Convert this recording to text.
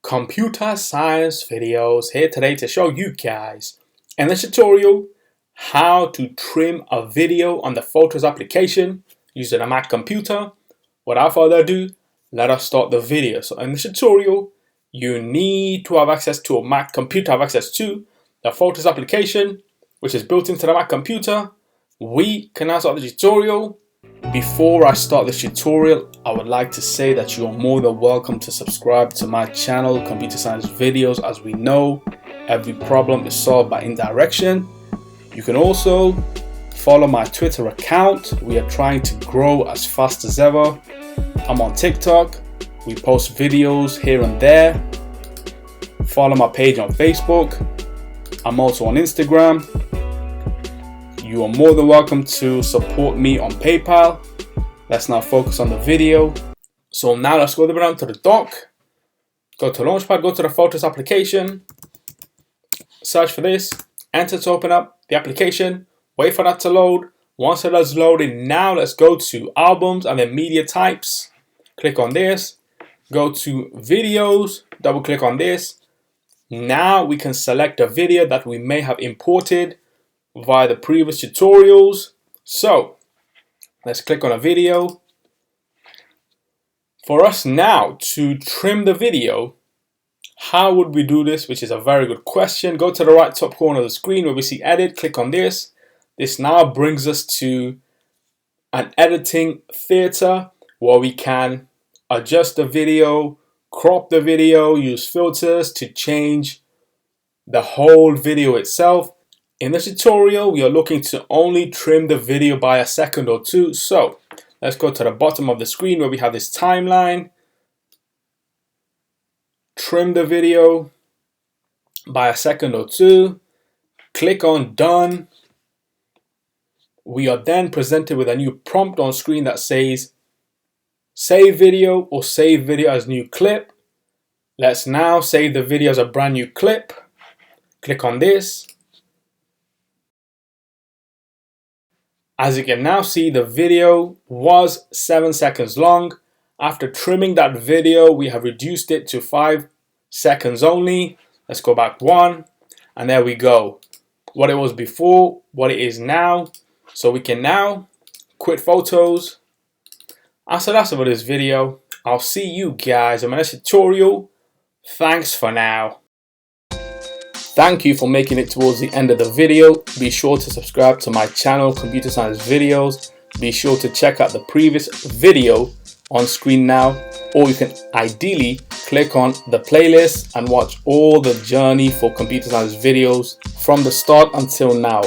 Computer Science Videos here today to show you guys in this tutorial how to trim a video on the Photos application using a Mac computer. Without further ado, let us start the video. So in this tutorial, you need to have access to a Mac computer, have access to the Photos application, which is built into the Mac computer. We can now start the tutorial. Before I start this tutorial, I would like to say that you are more than welcome to subscribe to my channel, Computer Science Videos. As we know, every problem is solved by indirection. You can also follow my Twitter account. We are trying to grow as fast as ever. I'm on TikTok. We post videos here and there. Follow my page on Facebook. I'm also on Instagram. You are more than welcome to support me on PayPal. Let's now focus on the video. So now let's go down to the dock. Go to Launchpad, go to the Photos application. Search for this. Enter to open up the application. Wait for that to load. Once it has loaded, now let's go to Albums and then Media Types. Click on this. Go to Videos. Double click on this. Now we can select a video that we may have imported via the previous tutorials. So let's click on a video. For us now to trim the video, how would we do this? Which is a very good question. Go to the right top corner of the screen where we see edit, click on this. This now brings us to an editing theater where we can adjust the video, crop the video, use filters to change the whole video itself. In this tutorial, we are looking to only trim the video by a second or two. So let's go to the bottom of the screen where we have this timeline. Trim the video by a second or two. Click on done. We are then presented with a new prompt on screen that says save video or save video as new clip. Let's now save the video as a brand new clip. Click on this. As you can now see, the video was 7 seconds long. After trimming that video, we have reduced it to 5 seconds only. Let's go back one, and there we go. What it was before, what it is now. So we can now quit Photos. So that's it for this video. I'll see you guys in my next tutorial. Thanks for now. Thank you for making it towards the end of the video. Be sure to subscribe to my channel, Computer Science Videos. Be sure to check out the previous video on screen now, or you can ideally click on the playlist and watch all the journey for Computer Science Videos from the start until now.